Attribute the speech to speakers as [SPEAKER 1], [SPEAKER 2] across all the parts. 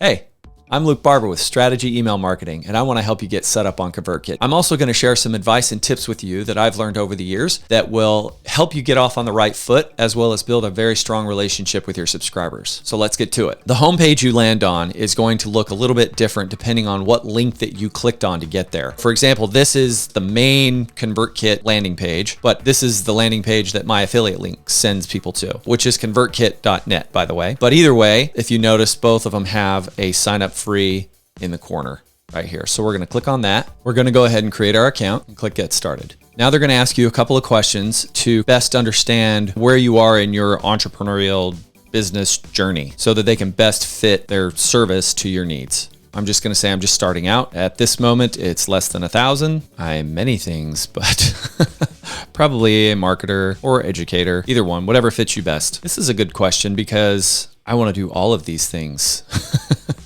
[SPEAKER 1] Hey, I'm Luke Barber with Strategy Email Marketing, and I want to help you get set up on ConvertKit. I'm also going to share some advice and tips with you that I've learned over the years that will help you get off on the right foot, as well as build a very strong relationship with your subscribers. So let's get to it. The homepage you land on is going to look a little bit different depending on what link that you clicked on to get there. For example, this is the main ConvertKit landing page, but this is the landing page that my affiliate link sends people to, which is convertkit.net, by the way. But either way, if you notice, both of them have a sign up free in the corner right here. So we're going to click on that. We're going to go ahead and create our account and click get started. Now they're going to ask you a couple of questions to best understand where you are in your entrepreneurial business journey so that they can best fit their service to your needs. I'm just going to say I'm just starting out. At this moment, it's less than 1,000. I'm many things, but probably a marketer or educator, either one, whatever fits you best. This is a good question because I want to do all of these things.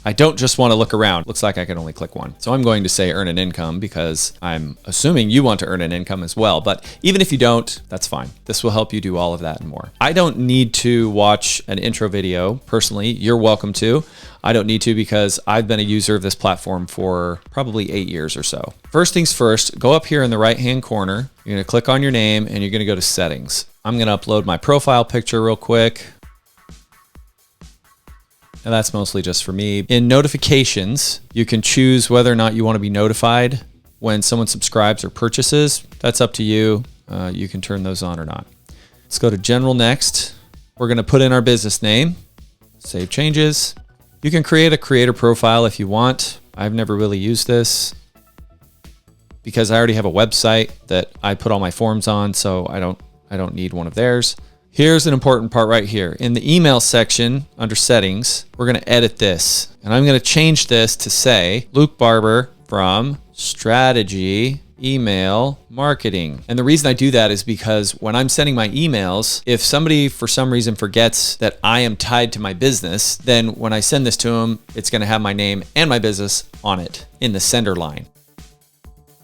[SPEAKER 1] I don't just want to look around. Looks like I can only click one. So I'm going to say earn an income because I'm assuming you want to earn an income as well. But even if you don't, that's fine. This will help you do all of that and more. I don't need to watch an intro video personally. You're welcome to. I don't need to because I've been a user of this platform for probably 8 years or so. First things first, go up here in the right-hand corner. You're going to click on your name and you're going to go to settings. I'm going to upload my profile picture real quick. And that's mostly just for me. In notifications, you can choose whether or not you want to be notified when someone subscribes or purchases. That's up to you. You can turn those on or not. Let's go to general next. We're going to put in our business name, save changes. You can create a creator profile if you want. I've never really used this because I already have a website that I put all my forms on, so I don't need one of theirs. Here's an important part right here. In the email section under settings, we're going to edit this. And I'm going to change this to say Luke Barber from Strategy Email Marketing. And the reason I do that is because when I'm sending my emails, if somebody for some reason forgets that I am tied to my business, then when I send this to them, it's going to have my name and my business on it in the sender line.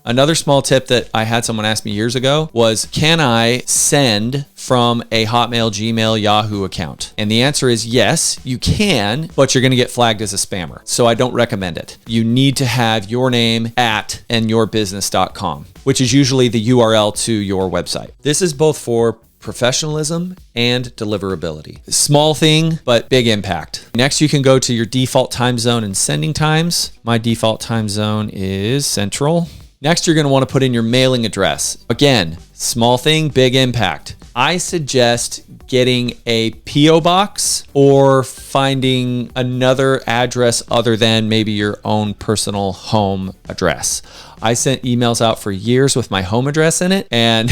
[SPEAKER 1] Another small tip that I had someone ask me years ago was, can I send from a Hotmail, Gmail, Yahoo account? And the answer is yes, you can, but you're going to get flagged as a spammer. So I don't recommend it. You need to have your name at andyourbusiness.com, which is usually the URL to your website. This is both for professionalism and deliverability. Small thing, but big impact. Next, you can go to your default time zone and sending times. My default time zone is Central. Next, you're going to want to put in your mailing address. Again, small thing, big impact. I suggest getting a PO box or finding another address other than maybe your own personal home address. I sent emails out for years with my home address in it, and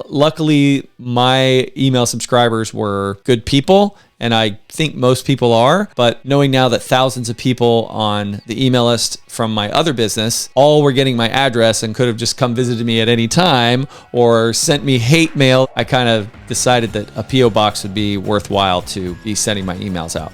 [SPEAKER 1] luckily my email subscribers were good people, and I think most people are, but knowing now that thousands of people on the email list from my other business all were getting my address and could have just come visited me at any time or sent me hate mail, I kind of decided that a PO box would be worthwhile to be sending my emails out.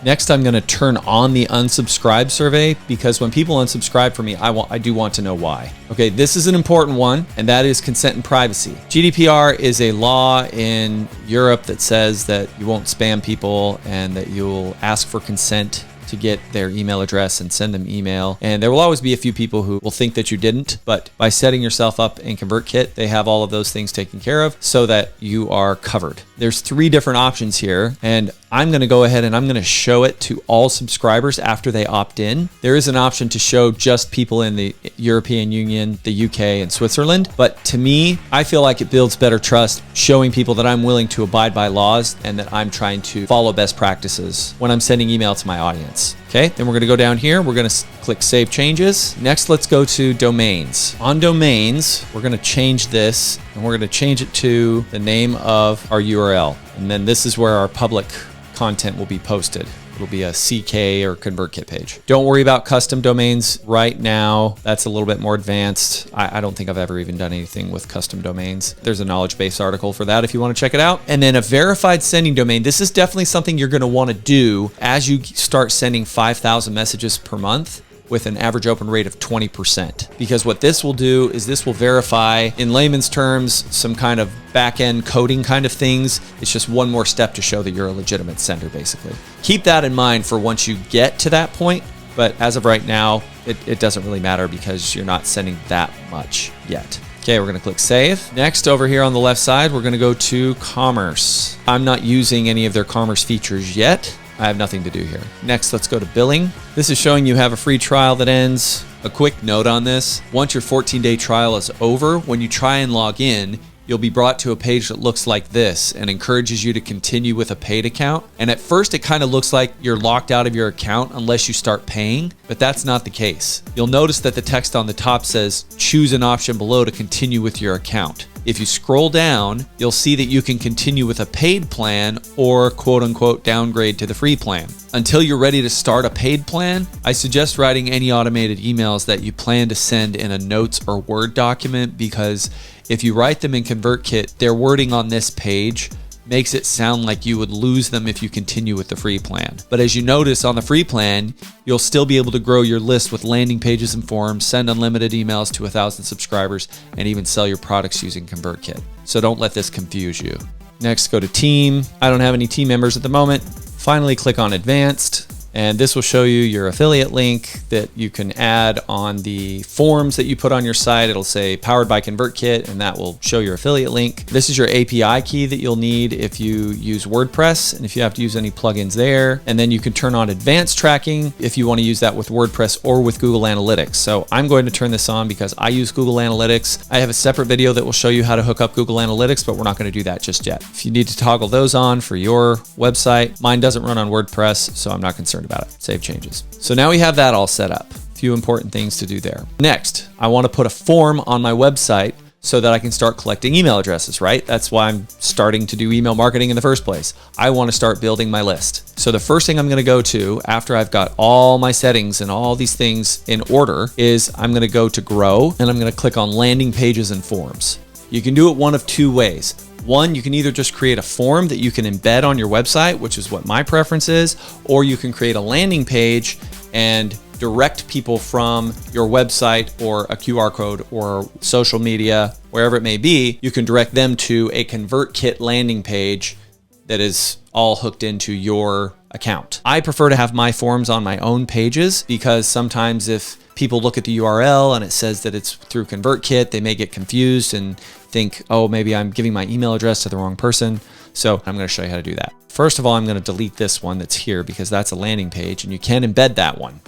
[SPEAKER 1] Next, I'm going to turn on the unsubscribe survey because when people unsubscribe from me, I do want to know why. Okay, this is an important one, and that is consent and privacy. GDPR is a law in Europe that says that you won't spam people and that you'll ask for consent to get their email address and send them email. And there will always be a few people who will think that you didn't, but by setting yourself up in ConvertKit, they have all of those things taken care of so that you are covered. There's 3 different options here, and I'm going to go ahead and I'm going to show it to all subscribers after they opt in. There is an option to show just people in the European Union, the UK, and Switzerland. But to me, I feel like it builds better trust showing people that I'm willing to abide by laws and that I'm trying to follow best practices when I'm sending email to my audience. Okay, then we're going to go down here. We're going to click Save Changes. Next, let's go to Domains. On Domains, we're going to change this, and we're going to change it to the name of our URL. And then this is where our public content will be posted. It'll be a CK or ConvertKit page. Don't worry about custom domains right now. That's a little bit more advanced. I don't think I've ever even done anything with custom domains. There's a knowledge base article for that if you want to check it out. And then a verified sending domain. This is definitely something you're going to want to do as you start sending 5,000 messages per month. with an average open rate of 20%. Because what this will do is this will verify, in layman's terms, some kind of back-end coding kind of things. It's just one more step to show that you're a legitimate sender, basically. Keep that in mind for once you get to that point, but as of right now, it doesn't really matter because you're not sending that much yet. Okay, we're gonna click Save. Next, over here on the left side, we're gonna go to Commerce. I'm not using any of their Commerce features yet. I have nothing to do here. Next, let's go to Billing. This is showing you have a free trial that ends. A quick note on this: once your 14-day trial is over, when you try and log in, you'll be brought to a page that looks like this and encourages you to continue with a paid account. And at first it kind of looks like you're locked out of your account unless you start paying, but that's not the case. You'll notice that the text on the top says, choose an option below to continue with your account. If you scroll down, you'll see that you can continue with a paid plan or quote unquote downgrade to the free plan. Until you're ready to start a paid plan, I suggest writing any automated emails that you plan to send in a notes or Word document, because if you write them in ConvertKit, their wording on this page makes it sound like you would lose them if you continue with the free plan. But as you notice on the free plan, you'll still be able to grow your list with landing pages and forms, send unlimited emails to 1,000 subscribers, and even sell your products using ConvertKit. So don't let this confuse you. Next, go to Team. I don't have any team members at the moment. Finally, click on Advanced. And this will show you your affiliate link that you can add on the forms that you put on your site. It'll say powered by ConvertKit, and that will show your affiliate link. This is your API key that you'll need if you use WordPress and if you have to use any plugins there. And then you can turn on advanced tracking if you want to use that with WordPress or with Google Analytics. So I'm going to turn this on because I use Google Analytics. I have a separate video that will show you how to hook up Google Analytics, but we're not going to do that just yet. If you need to toggle those on for your website, mine doesn't run on WordPress, so I'm not concerned about it. Save changes. So now we have that all set up. A few important things to do there. Next, I want to put a form on my website so that I can start collecting email addresses, right? That's why I'm starting to do email marketing in the first place. I want to start building my list. So the first thing I'm going to go to after I've got all my settings and all these things in order is I'm going to go to Grow, and I'm going to click on Landing Pages and Forms. You can do it one of two ways. One, you can either just create a form that you can embed on your website, which is what my preference is, or you can create a landing page and direct people from your website or a QR code or social media, wherever it may be. You can direct them to a ConvertKit landing page that is all hooked into your account. I prefer to have my forms on my own pages because sometimes if people look at the URL and it says that it's through ConvertKit, they may get confused and think, oh, maybe I'm giving my email address to the wrong person. So I'm going to show you how to do that. First of all, I'm going to delete this one that's here because that's a landing page and you can embed that one.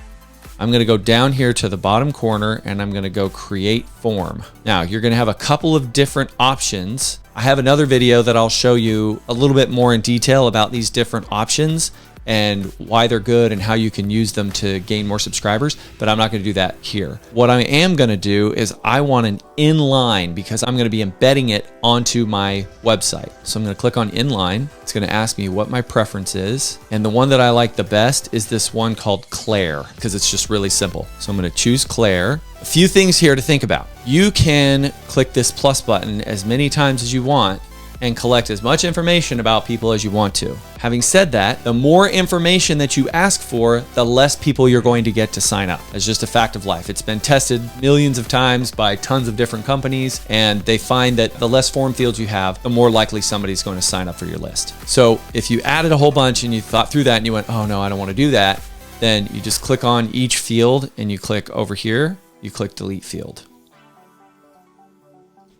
[SPEAKER 1] I'm going to go down here to the bottom corner and I'm going to go Create Form. Now you're going to have a couple of different options. I have another video that I'll show you a little bit more in detail about these different options and why they're good and how you can use them to gain more subscribers, but I'm not going to do that here. What I am going to do is I want an inline because I'm going to be embedding it onto my website. So I'm going to click on inline. It's going to ask me what my preference is. And the one that I like the best is this one called Claire because it's just really simple. So I'm going to choose Claire. A few things here to think about. You can click this plus button as many times as you want and collect as much information about people as you want to. Having said that, the more information that you ask for, the less people you're going to get to sign up. It's just a fact of life. It's been tested millions of times by tons of different companies, and they find that the less form fields you have, the more likely somebody's going to sign up for your list. So if you added a whole bunch and you thought through that and you went, oh no, I don't want to do that, then you just click on each field and you click over here, you click Delete Field.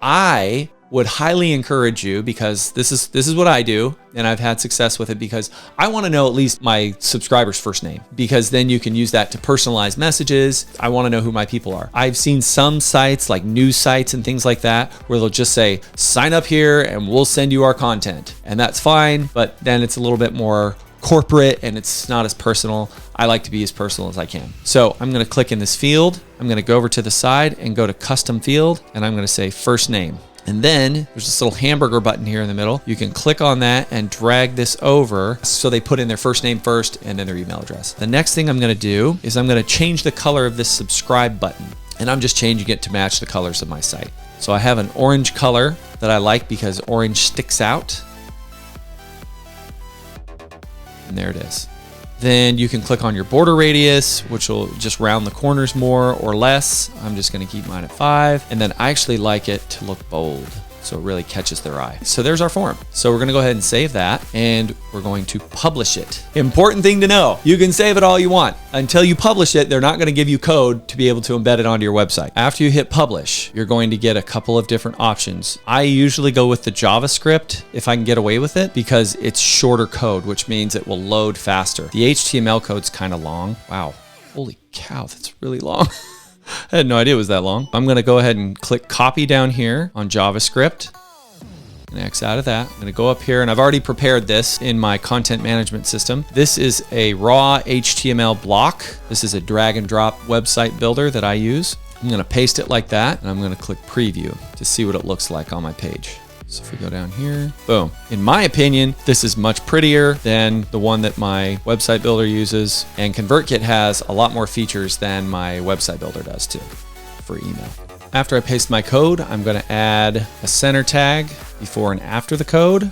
[SPEAKER 1] I would highly encourage you, because this is what I do and I've had success with it, because I want to know at least my subscriber's first name, because then you can use that to personalize messages. I want to know who my people are. I've seen some sites like news sites and things like that where they'll just say, sign up here and we'll send you our content. And that's fine, but then it's a little bit more corporate and it's not as personal. I like to be as personal as I can. So I'm going to click in this field. I'm going to go over to the side and go to custom field, and I'm going to say first name. And then there's this little hamburger button here in the middle. You can click on that and drag this over so they put in their first name first and then their email address. The next thing I'm going to do is I'm going to change the color of this subscribe button, and I'm just changing it to match the colors of my site. So I have an orange color that I like because orange sticks out. And there it is. Then you can click on your border radius, which will just round the corners more or less. I'm just going to keep mine at 5. And then I actually like it to look bold, so it really catches their eye. So there's our form. So we're gonna go ahead and save that, and we're going to publish it. Important thing to know, you can save it all you want. Until you publish it, they're not gonna give you code to be able to embed it onto your website. After you hit publish, you're going to get a couple of different options. I usually go with the JavaScript if I can get away with it, because it's shorter code, which means it will load faster. The HTML code's kind of long. Wow, holy cow, that's really long. I had no idea it was that long. I'm gonna go ahead and click copy down here on JavaScript and X out of that. I'm gonna go up here, and I've already prepared this in my content management system. This is a raw HTML block. This is a drag and drop website builder that I use. I'm gonna paste it like that, and I'm gonna click preview to see what it looks like on my page. So if we go down here, boom. In my opinion, this is much prettier than the one that my website builder uses, and ConvertKit has a lot more features than my website builder does too for email. After I paste my code, I'm gonna add a center tag before and after the code.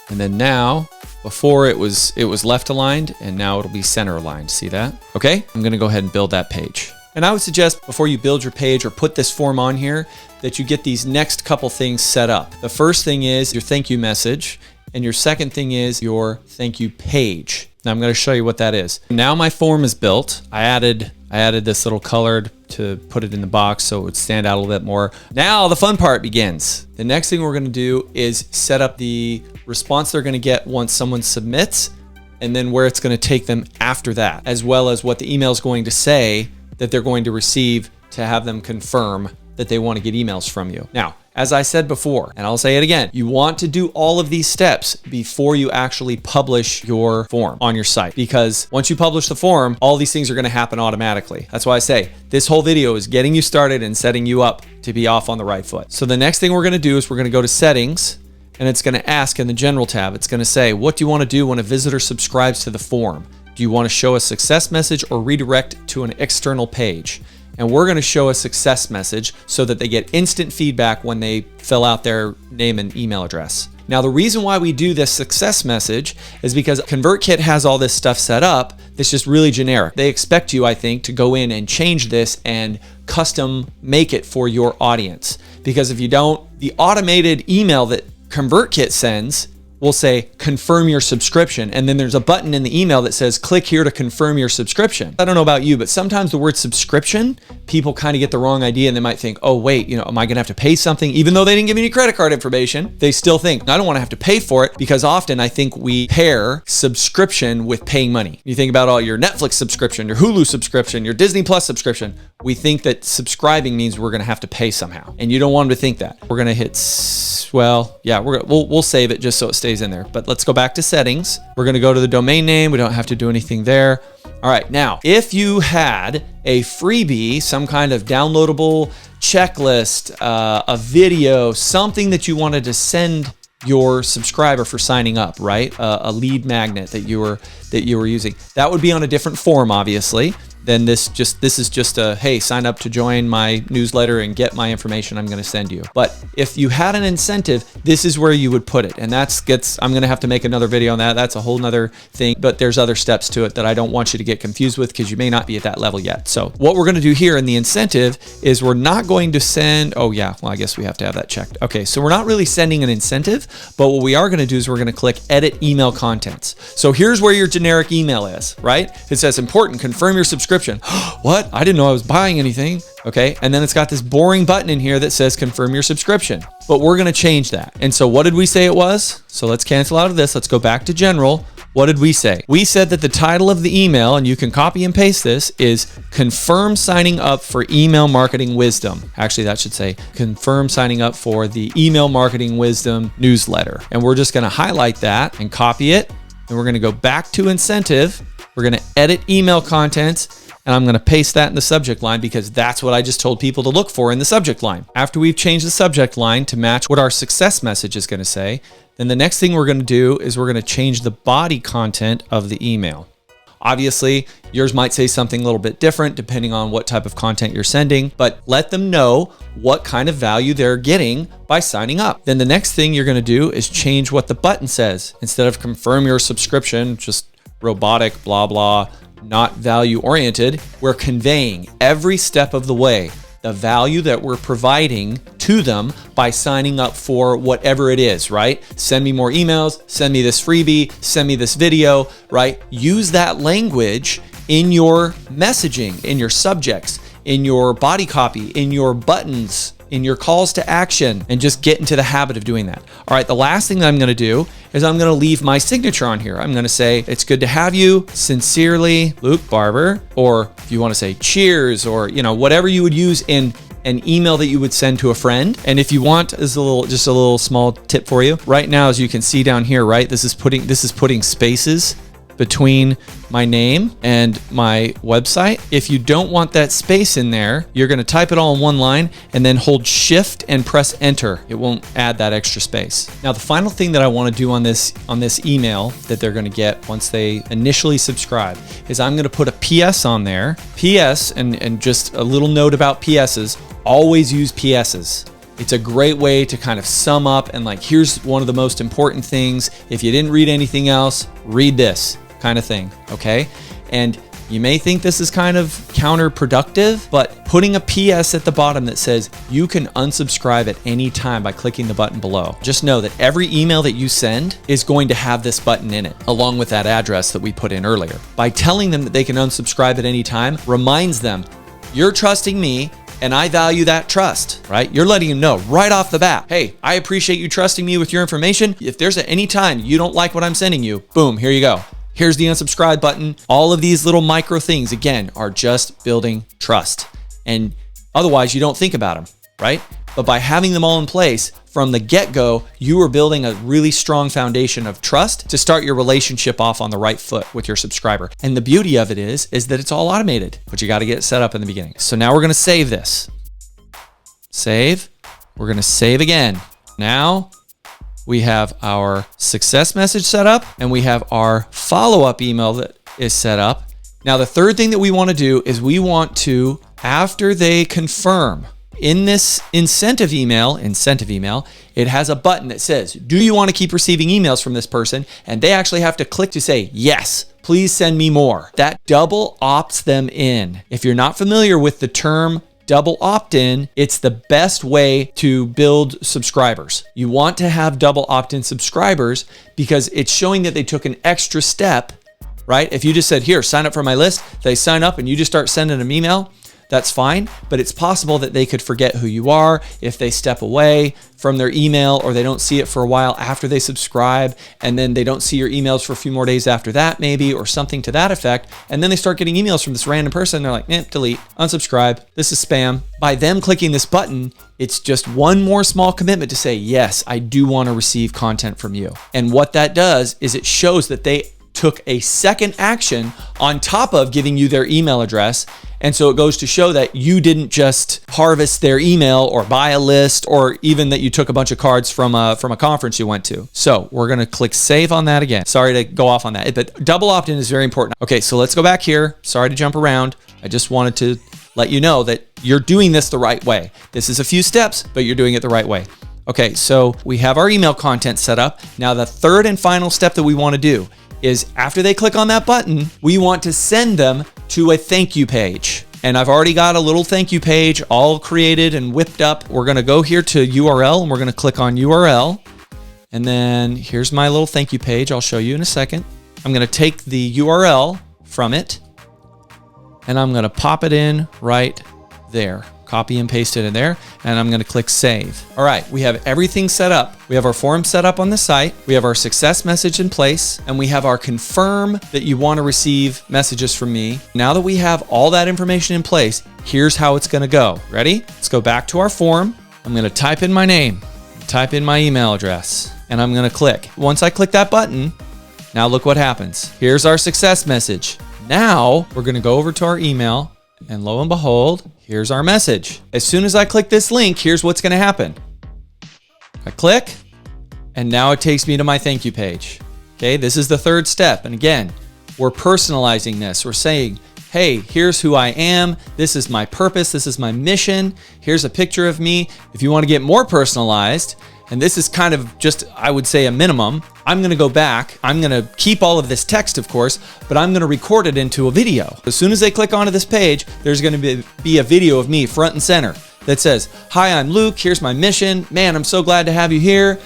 [SPEAKER 1] And then now, before it was left aligned, and now it'll be center aligned. See that? Okay, I'm gonna go ahead and build that page. And I would suggest before you build your page or put this form on here, that you get these next couple things set up. The first thing is your thank you message, and your second thing is your thank you page. Now I'm going to show you what that is. Now my form is built. I added this little colored to put it in the box so it would stand out a little bit more. Now the fun part begins. The next thing we're going to do is set up the response they're going to get once someone submits, and then where it's going to take them after that, as well as what the email is going to say that they're going to receive to have them confirm that they want to get emails from you. Now, as I said before, and I'll say it again, you want to do all of these steps before you actually publish your form on your site, because once you publish the form, all these things are going to happen automatically. That's why I say this whole video is getting you started and setting you up to be off on the right foot. So the next thing we're going to do is we're going to go to settings, and it's going to ask in the general tab, it's going to say, what do you want to do when a visitor subscribes to the form? Do you want to show a success message or redirect to an external page? And we're going to show a success message so that they get instant feedback when they fill out their name and email address. Now, the reason why we do this success message is because ConvertKit has all this stuff set up that's just really generic. They expect you, I think, to go in and change this and custom make it for your audience. Because if you don't, the automated email that ConvertKit sends will say confirm your subscription, and then there's a button in the email that says click here to confirm your subscription. I don't know about you, but sometimes the word subscription, people kind of get the wrong idea, and they might think, oh wait, am I gonna have to pay something? Even though they didn't give me any credit card information, they still think I don't want to have to pay for it, because often I think we pair subscription with paying money. You think about all your Netflix subscription, your Hulu subscription, your Disney Plus subscription. We think that subscribing means we're gonna have to pay somehow, and you don't want them to think that. We're gonna hit, well, yeah, we'll save it just so it stays in there. But let's go back to settings. We're going to go to the domain name. We don't have to do anything there. All right. Now, if you had a freebie, some kind of downloadable checklist, a video, something that you wanted to send your subscriber for signing up, right? A lead magnet that you were using, that would be on a different form, obviously. Then this is just a, hey, sign up to join my newsletter and get my information I'm going to send you. But if you had an incentive, this is where you would put it. And I'm going to have to make another video on that. That's a whole nother thing, but there's other steps to it that I don't want you to get confused with, because you may not be at that level yet. So what we're going to do here in the incentive is we're not going to send, oh yeah, well, I guess we have to have that checked. Okay. So we're not really sending an incentive, but what we are going to do is we're going to click edit email contents. So here's where your generic email is, right? It says important, confirm your subscription. What? I didn't know I was buying anything. Okay. And then it's got this boring button in here that says confirm your subscription, but we're going to change that. And so what did we say it was? So let's cancel out of this. Let's go back to general. What did we say? We said that the title of the email, and you can copy and paste this, is confirm signing up for email marketing wisdom. Actually, that should say confirm signing up for the email marketing wisdom newsletter. And we're just going to highlight that and copy it. And we're going to go back to incentive. We're going to edit email contents, and I'm going to paste that in the subject line, because that's what I just told people to look for in the subject line. After we've changed the subject line to match what our success message is going to say, then the next thing we're going to do is we're going to change the body content of the email. Obviously, yours might say something a little bit different depending on what type of content you're sending, but let them know what kind of value they're getting by signing up. Then the next thing you're going to do is change what the button says. Instead of confirm your subscription, just robotic, blah, blah, not value oriented. We're conveying every step of the way the value that we're providing to them by signing up for whatever it is, right? Send me more emails, send me this freebie, send me this video, right? Use that language in your messaging, in your subjects, in your body copy, in your buttons, in your calls to action, and just get into the habit of doing that. All right, the last thing that I'm gonna do is I'm gonna leave my signature on here. I'm gonna say, it's good to have you, sincerely, Luke Barber, or if you wanna say cheers, or whatever you would use in an email that you would send to a friend. And if you want, just a little small tip for you. Right now, as you can see down here, right, this is putting spaces between my name and my website. If you don't want that space in there, you're gonna type it all in one line and then hold Shift and press Enter. It won't add that extra space. Now, the final thing that I wanna do on this email that they're gonna get once they initially subscribe is I'm gonna put a PS on there. PS, and just a little note about PSs, always use PSs. It's a great way to kind of sum up and here's one of the most important things. If you didn't read anything else, read this kind of thing, okay? And you may think this is kind of counterproductive, but putting a PS at the bottom that says you can unsubscribe at any time by clicking the button below. Just know that every email that you send is going to have this button in it, along with that address that we put in earlier. By telling them that they can unsubscribe at any time, reminds them, you're trusting me, and I value that trust, right? You're letting them know right off the bat, hey, I appreciate you trusting me with your information. If there's at any time you don't like what I'm sending you, boom, here you go. Here's the unsubscribe button. All of these little micro things, again, are just building trust. And otherwise, you don't think about them, right? But by having them all in place from the get-go, you are building a really strong foundation of trust to start your relationship off on the right foot with your subscriber. And the beauty of it is that it's all automated, but you got to get it set up in the beginning. So now we're going to save this. Save. We're going to save again. Now we have our success message set up and we have our follow-up email that is set up. Now, the third thing that we want to do is we want to, after they confirm, in this incentive email, it has a button that says, do you want to keep receiving emails from this person? And they actually have to click to say, yes, please send me more. That double opts them in. If you're not familiar with the term double opt-in, it's the best way to build subscribers. You want to have double opt-in subscribers because it's showing that they took an extra step, right? If you just said, here, sign up for my list, they sign up and you just start sending them email, that's fine, but it's possible that they could forget who you are if they step away from their email or they don't see it for a while after they subscribe, and then they don't see your emails for a few more days after that maybe, or something to that effect, and then they start getting emails from this random person. They're like, delete, unsubscribe, this is spam. By them clicking this button, it's just one more small commitment to say, yes, I do want to receive content from you. And what that does is it shows that they took a second action on top of giving you their email address. And so it goes to show that you didn't just harvest their email or buy a list, or even that you took a bunch of cards from a conference you went to. So we're going to click save on that again. Sorry to go off on that, but double opt-in is very important. Okay, so let's go back here. Sorry to jump around. I just wanted to let you know that you're doing this the right way. This is a few steps, but you're doing it the right way. Okay, so we have our email content set up. Now the third and final step that we want to do is after they click on that button, we want to send them to a thank you page. And I've already got a little thank you page all created and whipped up. We're gonna go here to URL and we're gonna click on URL. And then here's my little thank you page. I'll show you in a second. I'm gonna take the URL from it and I'm gonna pop it in right there. Copy and paste it in there, and I'm gonna click save. All right, we have everything set up. We have our form set up on the site, we have our success message in place, and we have our confirm that you wanna receive messages from me. Now that we have all that information in place, here's how it's gonna go. Ready? Let's go back to our form. I'm gonna type in my name, type in my email address, and I'm gonna click. Once I click that button, now look what happens. Here's our success message. Now, we're gonna go over to our email, and lo and behold, here's our message. As soon as I click this link, here's what's gonna happen. I click, and now it takes me to my thank you page. Okay, this is the third step. And again, we're personalizing this. We're saying, hey, here's who I am. This is my purpose. This is my mission. Here's a picture of me. If you want to get more personalized, and this is kind of just, I would say, a minimum. I'm going to go back. I'm going to keep all of this text, of course, but I'm going to record it into a video. As soon as they click onto this page, there's going to be a video of me front and center that says, "Hi, I'm Luke. Here's my mission. Man, I'm so glad to have you here."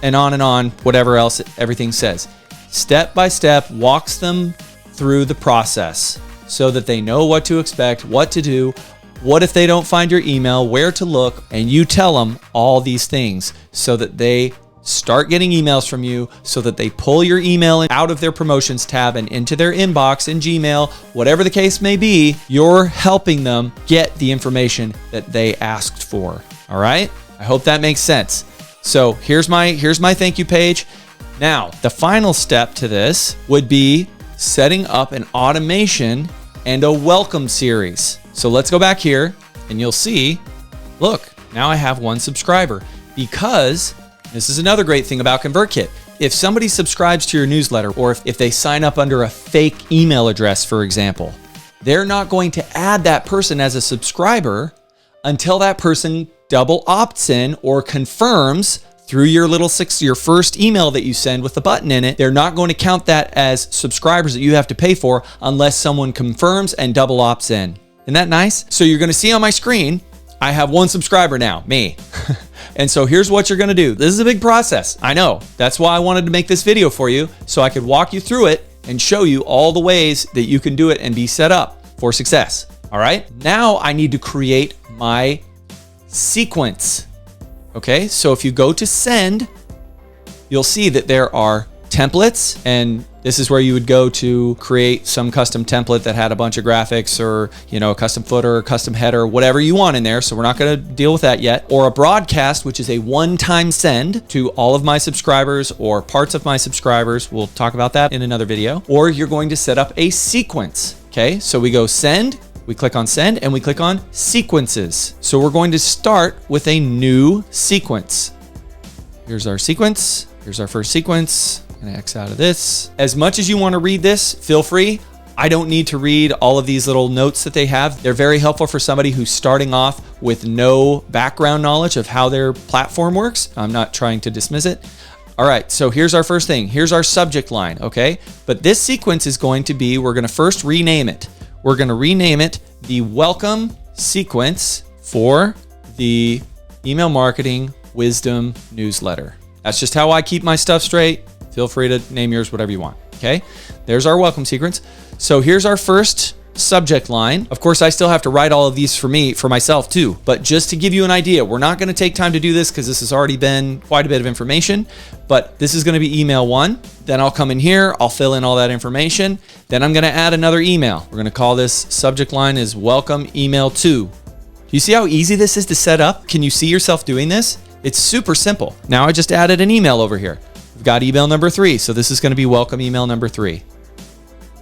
[SPEAKER 1] And on, whatever else everything says. Step by step, walks them through the process so that they know what to expect, what to do, what if they don't find your email, where to look, and you tell them all these things so that they start getting emails from you, so that they pull your email out of their promotions tab and into their inbox in Gmail, whatever the case may be. You're helping them get the information that they asked for. All right? I hope that makes sense. So here's my thank you page. Now, the final step to this would be setting up an automation and a welcome series. So let's go back here and you'll see, look, now I have 1 subscriber, because this is another great thing about ConvertKit. If somebody subscribes to your newsletter, or if they sign up under a fake email address, for example, they're not going to add that person as a subscriber until that person double opts in or confirms through your first email that you send with the button in it. They're not going to count that as subscribers that you have to pay for unless someone confirms and double opts in. Isn't that nice? So you're going to see on my screen, I have 1 subscriber now, me. And so here's what you're going to do. This is a big process. I know. That's why I wanted to make this video for you, so I could walk you through it and show you all the ways that you can do it and be set up for success. All right. Now I need to create my sequence. Okay. So if you go to send, you'll see that there are templates, and this is where you would go to create some custom template that had a bunch of graphics, or, a custom footer, custom header, whatever you want in there. So we're not going to deal with that yet. Or a broadcast, which is a one-time send to all of my subscribers or parts of my subscribers. We'll talk about that in another video. Or you're going to set up a sequence. Okay. So we go send, we click on send, and we click on sequences. So we're going to start with a new sequence. Here's our sequence. Here's our first sequence. I'm gonna X out of this. As much as you want to read this, feel free. I don't need to read all of these little notes that they have. They're very helpful for somebody who's starting off with no background knowledge of how their platform works. I'm not trying to dismiss it. All right, so here's our first thing. Here's our subject line, okay? But this sequence is going to be, we're gonna first rename it. We're gonna rename it the welcome sequence for the Email Marketing Wisdom Newsletter. That's just how I keep my stuff straight. Feel free to name yours whatever you want, okay? There's our welcome sequence. So here's our first subject line. Of course, I still have to write all of these for myself too, but just to give you an idea, we're not gonna take time to do this because this has already been quite a bit of information, but this is gonna be email 1. Then I'll come in here, I'll fill in all that information. Then I'm gonna add another email. We're gonna call this subject line is welcome email 2. Do you see how easy this is to set up? Can you see yourself doing this? It's super simple. Now I just added an email over here. We've got email number 3. So this is going to be welcome email number 3.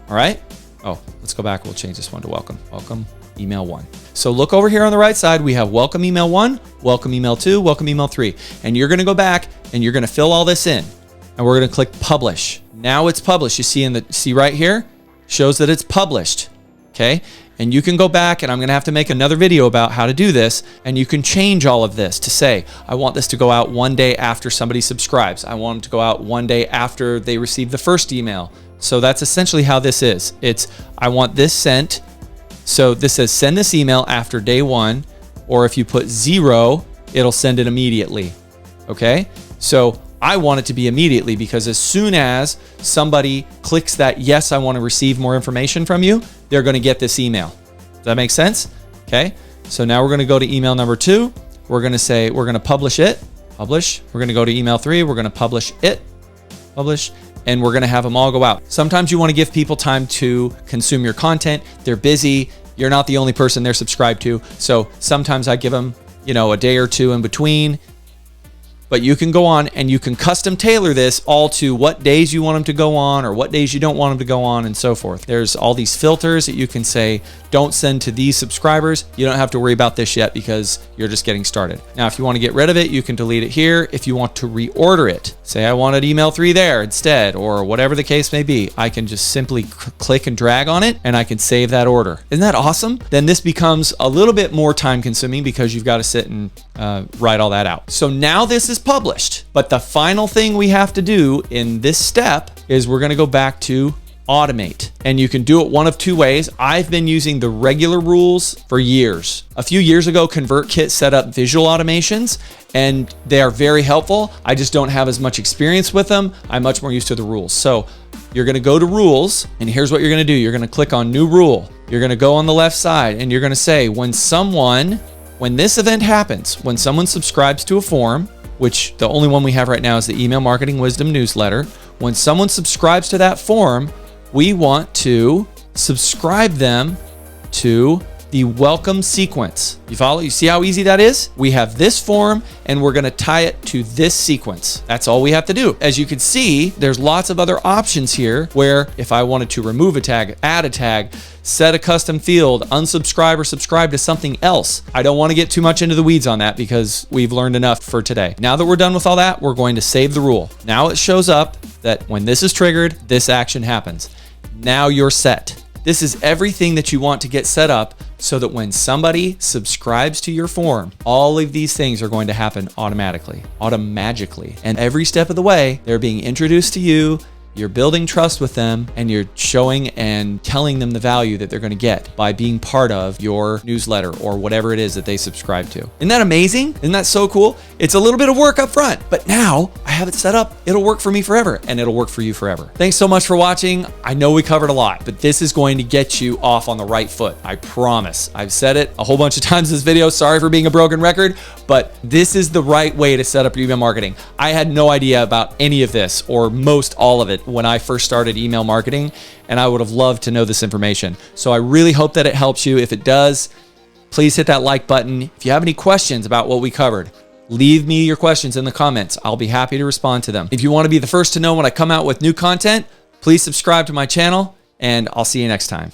[SPEAKER 1] All right. Oh, let's go back. We'll change this one to welcome. Welcome email 1. So look over here on the right side. We have welcome email 1, welcome email 2, welcome email 3. And you're going to go back and you're going to fill all this in. And we're going to click publish. Now it's published. You see right here, shows that it's published. Okay. And you can go back, and I'm going to have to make another video about how to do this. And you can change all of this to say, I want this to go out 1 day after somebody subscribes. I want it to go out 1 day after they receive the first email. So that's essentially how this is. I want this sent. So this says send this email after day 1, or if you put 0, it'll send it immediately. Okay. So I want it to be immediately, because as soon as somebody clicks that, yes, I want to receive more information from you, they're going to get this email. Does that make sense? Okay. So now we're going to go to email number 2. We're going to say, we're going to publish it, publish. We're going to go to email 3. We're going to publish it, publish, and we're going to have them all go out. Sometimes you want to give people time to consume your content. They're busy. You're not the only person they're subscribed to. So sometimes I give them, a day or 2 in between. But you can go on and you can custom tailor this all to what days you want them to go on, or what days you don't want them to go on, and so forth. There's all these filters that you can say, don't send to these subscribers. You don't have to worry about this yet because you're just getting started. Now, if you want to get rid of it, you can delete it here. If you want to reorder it, say I wanted email 3 there instead, or whatever the case may be, I can just simply click and drag on it and I can save that order. Isn't that awesome? Then this becomes a little bit more time consuming because you've got to sit and write all that out. So now this is published, but the final thing we have to do in this step is we're going to go back to automate. And you can do it one of 2 ways. I've been using the regular rules for years. A few years ago, ConvertKit set up visual automations, and they are very helpful. I just don't have as much experience with them. I'm much more used to the rules. So you're going to go to rules, and here's what you're going to do. You're going to click on new rule. You're going to go on the left side, and you're going to say, when this event happens, when someone subscribes to a form, which the only one we have right now is the Email Marketing Wisdom newsletter. When someone subscribes to that form, we want to subscribe them to the welcome sequence. You follow? You see how easy that is? We have this form and we're going to tie it to this sequence. That's all we have to do. As you can see, there's lots of other options here where if I wanted to remove a tag, add a tag, set a custom field, unsubscribe or subscribe to something else. I don't want to get too much into the weeds on that because we've learned enough for today. Now that we're done with all that, we're going to save the rule. Now it shows up that when this is triggered, this action happens. Now you're set. This is everything that you want to get set up so that when somebody subscribes to your form, all of these things are going to happen automatically. And every step of the way, they're being introduced to you, you're building trust with them, and you're showing and telling them the value that they're going to get by being part of your newsletter or whatever it is that they subscribe to. Isn't that amazing? Isn't that so cool? It's a little bit of work up front, but now I have it set up. It'll work for me forever, and it'll work for you forever. Thanks so much for watching. I know we covered a lot, but this is going to get you off on the right foot. I promise. I've said it a whole bunch of times in this video. Sorry for being a broken record, but this is the right way to set up your email marketing. I had no idea about any of this or most all of it when I first started email marketing, and I would have loved to know this information. So I really hope that it helps you. If it does, please hit that like button. If you have any questions about what we covered, leave me your questions in the comments. I'll be happy to respond to them. If you want to be the first to know when I come out with new content, please subscribe to my channel, and I'll see you next time.